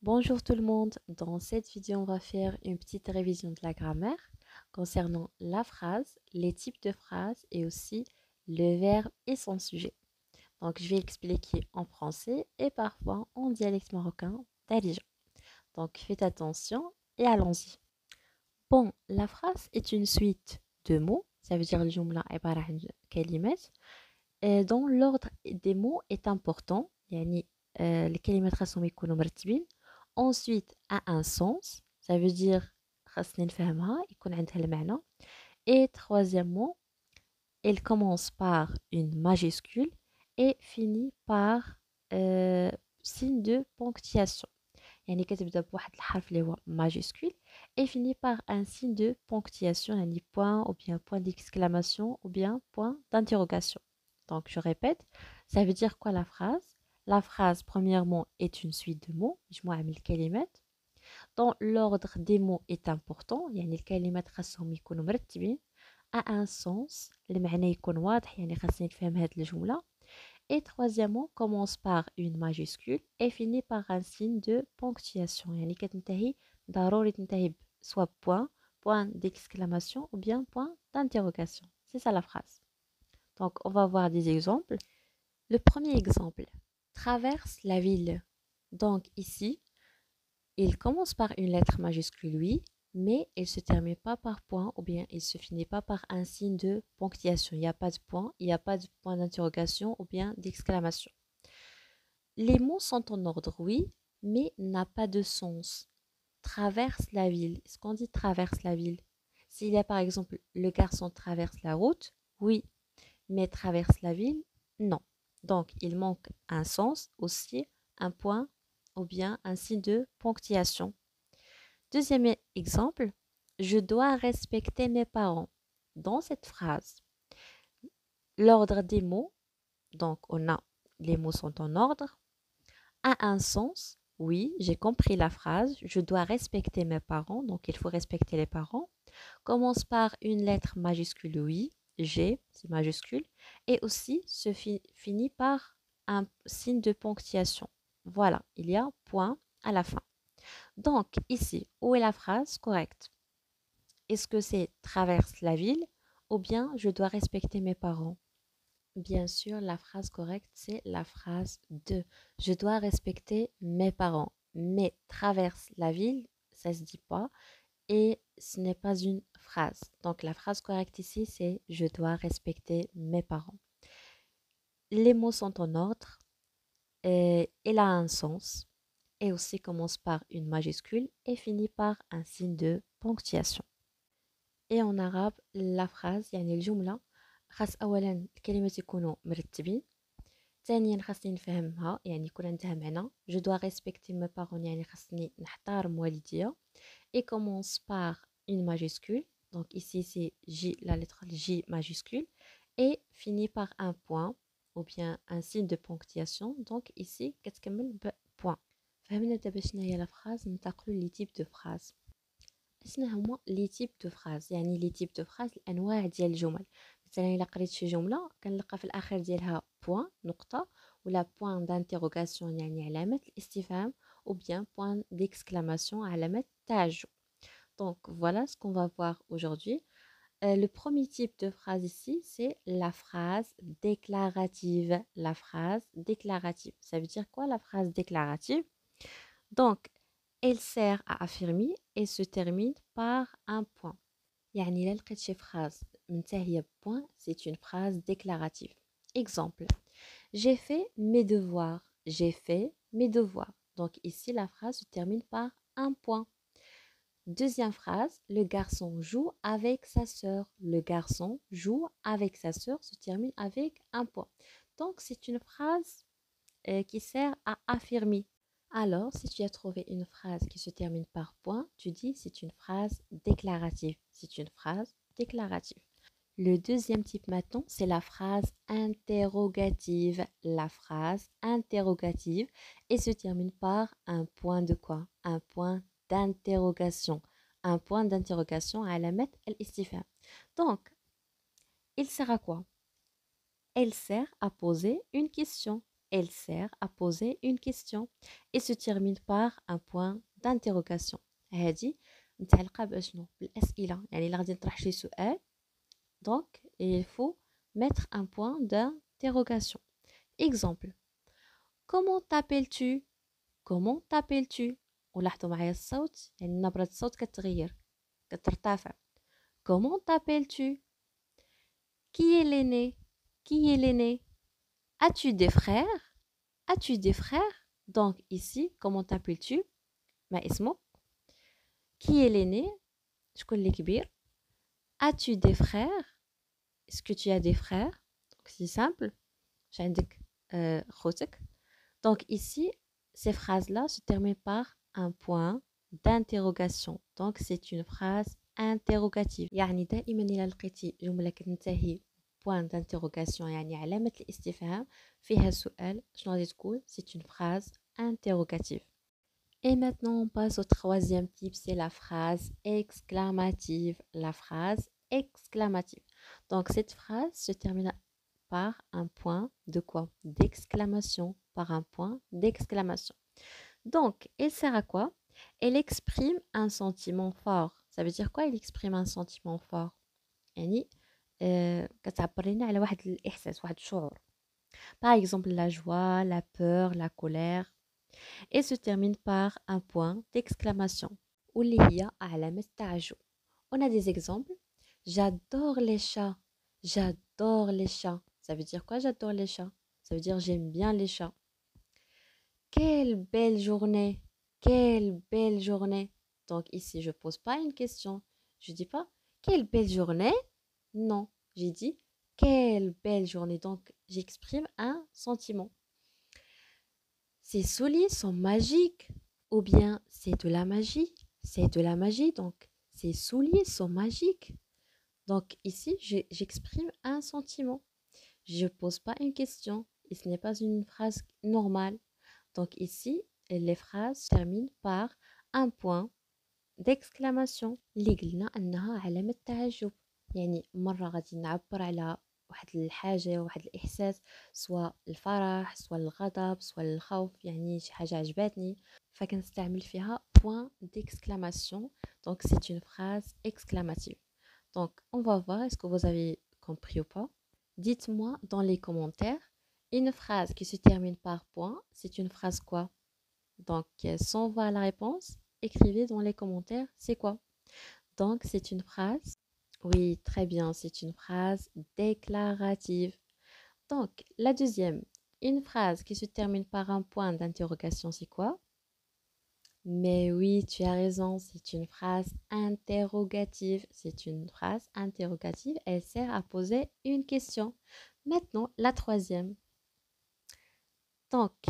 Bonjour tout le monde, dans cette vidéo on va faire une petite révision de la grammaire concernant la phrase, les types de phrases et aussi le verbe et son sujet. Donc je vais expliquer en français et parfois en dialecte marocain d'Alija. Donc faites attention et allons-y. Bon, la phrase est une suite de mots, ça veut dire الجملة عبارة عن كلمات dont l'ordre des mots est important يعني الكلمات خاصهم يكونوا مرتبين. Ensuite a un sens, ça veut dire خاصني نفهمها يكون عندها المعنى. Et troisièmement, elle commence par une majuscule et finit par signe de ponctuation. يعني كتبدا بواحد الحرف اللي هو majuscule et finit par un signe de ponctuation يعني point ou bien point d'exclamation ou bien point d'interrogation. Donc je répète, ça veut dire quoi la phrase? La phrase premièrement est une suite de mots مجموعة من الكلمات dont l'ordre des mots est important يعني الكلمات خاصهم يكونوا مرتبين a un sens المعنى يكون واضح يعني خاصني نفهم هاد الجملة. Et troisièmement, commence par une majuscule et finit par un signe de ponctuation. يعني كتنتهي ضروري تنتهي soit point, point d'exclamation ou bien point d'interrogation. C'est ça la phrase. Donc, on va voir des exemples. Le premier exemple, traverse la ville. Donc ici, il commence par une lettre majuscule, oui, mais il ne se termine pas par point ou bien il ne se finit pas par un signe de ponctuation. Il n'y a pas de point, il n'y a pas de point d'interrogation ou bien d'exclamation. Les mots sont en ordre, oui, mais n'a pas de sens. Traverse la ville. Est-ce qu'on dit traverse la ville? S'il y a par exemple le garçon traverse la route, oui, mais traverse la ville, non. Donc il manque un sens aussi, un point ou bien un signe de ponctuation. Deuxième exemple, je dois respecter mes parents. Dans cette phrase, l'ordre des mots, donc on a les mots sont en ordre, a un sens. Oui, j'ai compris la phrase. Je dois respecter mes parents, donc il faut respecter les parents. Commence par une lettre majuscule, oui, G, c'est majuscule, et aussi se finit par un signe de ponctuation. Voilà, il y a point à la fin. Donc, ici, où est la phrase correcte? Est-ce que c'est traverse la ville ou bien je dois respecter mes parents? Bien sûr, la phrase correcte, c'est la phrase de je dois respecter mes parents. Mais traverse la ville, ça se dit pas et ce n'est pas une phrase. Donc la phrase correcte ici, c'est je dois respecter mes parents. Les mots sont en ordre, et elle a un sens et aussi commence par une majuscule et finit par un signe de ponctuation. Et en arabe, la phrase يعني الجملة خاص أولا الكلمات يكونوا مرتبين. ثانيا خاصني نفهمها يعني يكون عندها معنى. Je dois respecter mes parents يعني خاصني نحترم والديا. Et commence par une majuscule. Donc ici c'est J, la lettre J majuscule. Et finit par un point ou bien un signe de ponctuation. Donc ici كتكمل point. فهمنا دابا شنو هي لا phrase. ننتقلوا لي تيب دو phrase. شنو هما لي تيب دو فراز؟ يعني لي تيب دو فراز الانواع ديال الجمل. مثلا الا قريت شي جمله كنلقى في الاخر ديالها بوين نقطه ولا بوين دانتيروغاسيون يعني علامه الاستفهام ou bien point d'exclamation علامه التعجب. Donc voilà ce qu'on va voir aujourd'hui. Le premier type de phrase ici, c'est la phrase déclarative. La phrase déclarative. Ça veut dire quoi la phrase déclarative? Donc, elle sert à affirmer et se termine par un point. يعني إلا لقيت شي phrase منتهية point, c'est une phrase déclarative. Exemple, j'ai fait mes devoirs. J'ai fait mes devoirs. Donc ici, la phrase se termine par un point. Deuxième phrase, le garçon joue avec sa sœur. Le garçon joue avec sa sœur se termine avec un point. Donc c'est une phrase qui sert à affirmer. Alors, si tu as trouvé une phrase qui se termine par point, tu dis c'est une phrase déclarative. C'est une phrase déclarative. Le deuxième type maintenant, c'est la phrase interrogative. La phrase interrogative et se termine par un point de quoi? Un point d'interrogation. Un point d'interrogation à la mettre al-istifham. Donc, il sert à quoi? Elle sert à poser une question. Elle sert à poser une question et se termine par un point d'interrogation. هذه متعلقة بأشنو؟ بالأسئلة. يعني إلا غادي نطرح شي سؤال donc il faut mettre un point d'interrogation. Exemple. Comment t'appelles-tu? Comment t'appelles-tu? ولاحظوا معايا الصوت يعني نبرة الصوت كتغير كترتفع. Comment t'appelles-tu? Qui est l'aîné? Qui est l'aîné? As-tu des frères? As-tu des frères? Donc ici, comment t'appelles-tu? ما اسمك. Qui est l'aîné? شكون اللي كبير? As-tu des frères? Est-ce que tu as des frères? Donc c'est simple. J'ai عندك خوتك. Donc ici, ces phrases-là se terminent par un point d'interrogation. Donc c'est une phrase interrogative. يعني دائما إلا لقيتي جملة كتنتهي point d'interrogation يعني علامة الاستفهام فيها سؤال شنو غادي تقول؟ C'est une phrase interrogative. Et maintenant, on passe au troisième type, c'est la phrase exclamative. La phrase exclamative. Donc, cette phrase se termine par un point de quoi? D'exclamation. Par un point d'exclamation. Donc, elle sert à quoi? Elle exprime un sentiment fort. Ça veut dire quoi? Elle exprime un sentiment fort. يعني كتعبر لنا على واحد الإحساس واحد الشعور. Par exemple, la joie, la peur, la colère. Et se termine par un point d'exclamation. واللي هي علامة تعجب. On a des exemples. J'adore les chats. J'adore les chats. Ça veut dire quoi, j'adore les chats? Ça veut dire j'aime bien les chats. Quelle belle journée. Quelle belle journée. Donc ici, je pose pas une question. Je dis pas quelle belle journée. Non, j'ai dit quelle belle journée. Donc j'exprime un sentiment. Ces souliers sont magiques. Ou bien c'est de la magie. C'est de la magie. Donc ces souliers sont magiques. Donc ici, j'exprime un sentiment. Je ne pose pas une question. Et ce n'est pas une phrase normale. Donc ici, les phrases se terminent par un point d'exclamation. اللي قلنا أنها علامة تعجب. يعني مرة غادي نعبر على واحد الحاجة واحد الإحساس سواء الفرح سواء الغضب سواء الخوف يعني شي حاجة عجبتني فكنستعمل فيها point d'exclamation. Donc c'est une phrase exclamative. Donc on va voir est-ce que vous avez compris ou pas. Dites-moi dans les commentaires une phrase qui se termine par point, c'est une phrase quoi? Donc sans voir la réponse, écrivez dans les commentaires c'est quoi? Donc c'est une phrase. Oui, très bien, c'est une phrase déclarative. Donc, la deuxième, une phrase qui se termine par un point d'interrogation, c'est quoi? Mais oui, tu as raison, c'est une phrase interrogative. C'est une phrase interrogative, elle sert à poser une question. Maintenant, la troisième. Donc,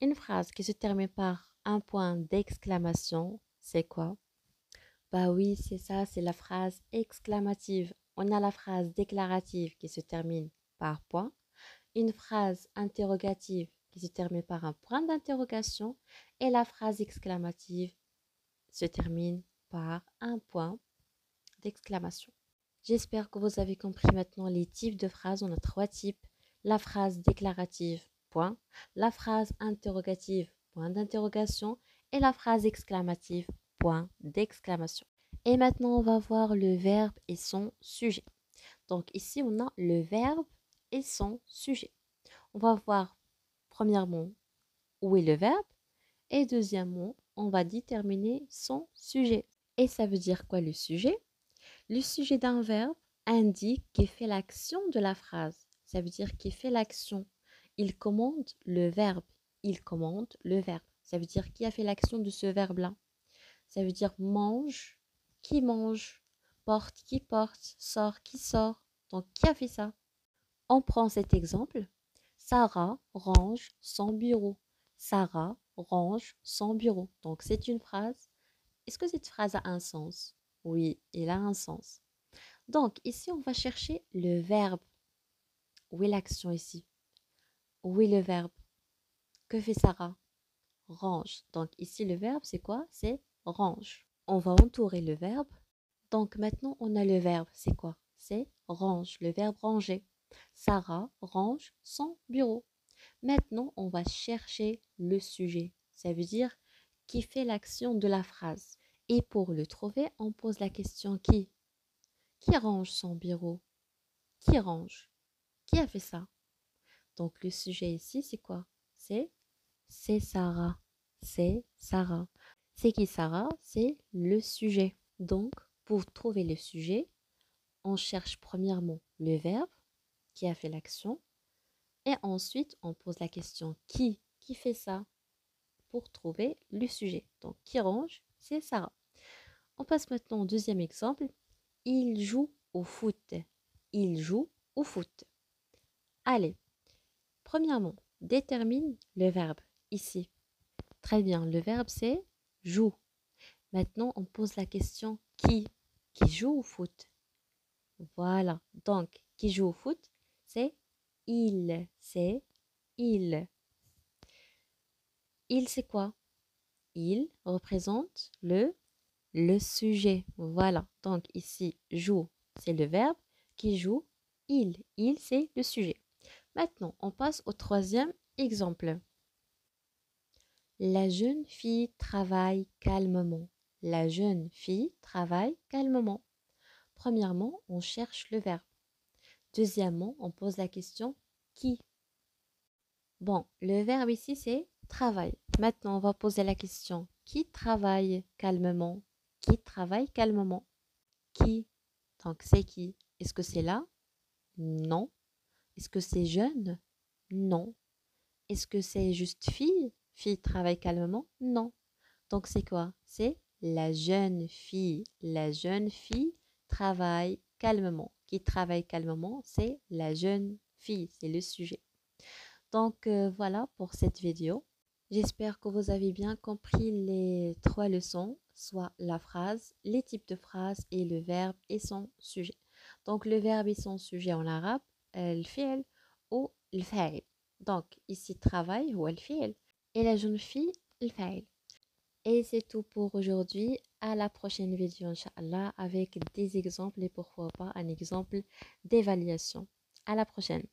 une phrase qui se termine par un point d'exclamation, c'est quoi? Bah oui, c'est ça, c'est la phrase exclamative. On a la phrase déclarative qui se termine par point, une phrase interrogative qui se termine par un point d'interrogation et la phrase exclamative se termine par un point d'exclamation. J'espère que vous avez compris maintenant les types de phrases. On a trois types. La phrase déclarative, point. La phrase interrogative, point d'interrogation. Et la phrase exclamative, point d'exclamation. Et maintenant, on va voir le verbe et son sujet. Donc ici, on a le verbe et son sujet. On va voir premièrement où est le verbe et deuxièmement, on va déterminer son sujet. Et ça veut dire quoi le sujet? Le sujet d'un verbe indique qui fait l'action de la phrase. Ça veut dire qui fait l'action. Il commande le verbe. Il commande le verbe. Ça veut dire qui a fait l'action de ce verbe-là. Ça veut dire mange, qui mange, porte, qui porte, sort, qui sort. Donc, qui a fait ça? On prend cet exemple. Sarah range son bureau. Sarah range son bureau. Donc, c'est une phrase. Est-ce que cette phrase a un sens? Oui, il a un sens. Donc, ici, on va chercher le verbe. Où est l'action ici? Où est le verbe? Que fait Sarah? Range. Donc, ici, le verbe, c'est quoi? C'est range. On va entourer le verbe. Donc, maintenant, on a le verbe. C'est quoi? C'est range. Le verbe ranger. Sarah range son bureau. Maintenant, on va chercher le sujet. Ça veut dire qui fait l'action de la phrase. Et pour le trouver, on pose la question qui? Qui range son bureau? Qui range? Qui a fait ça? Donc le sujet ici, c'est quoi? C'est Sarah. C'est Sarah. C'est qui Sarah? C'est le sujet. Donc, pour trouver le sujet, on cherche premièrement le verbe qui a fait l'action et ensuite on pose la question qui fait ça pour trouver le sujet. Donc, qui range? C'est Sarah. On passe maintenant au deuxième exemple. Il joue au foot. Il joue au foot. Allez, premièrement, détermine le verbe ici. Très bien, le verbe c'est joue. Maintenant, on pose la question qui joue au foot. Voilà, donc qui joue au foot, c'est il. C'est il. Il, c'est quoi? Il représente le sujet. Voilà, donc ici, joue, c'est le verbe qui joue. Il, c'est le sujet. Maintenant, on passe au troisième exemple. La jeune fille travaille calmement. La jeune fille travaille calmement. Premièrement, on cherche le verbe. Deuxièmement, on pose la question qui. Bon, le verbe ici, c'est travaille. Maintenant, on va poser la question qui travaille calmement? Qui travaille calmement? Qui? Donc, c'est qui? Est-ce que c'est là? Non. Est-ce que c'est jeune? Non. Est-ce que c'est juste fille? Fille travaille calmement? Non. Donc, c'est quoi? C'est la jeune fille. La jeune fille travaille calmement. Qui travaille calmement, c'est la jeune fille. C'est le sujet. Donc, voilà pour cette vidéo. J'espère que vous avez bien compris les trois leçons, soit la phrase, les types de phrases et le verbe et son sujet. Donc, le verbe et son sujet en arabe, الفعل ou الفاعل. Donc, ici, travail ou الفعل. Et la jeune fille, الفاعل. Et c'est tout pour aujourd'hui. À la prochaine vidéo, Inch'Allah, avec des exemples et pourquoi pas un exemple d'évaluation. À la prochaine.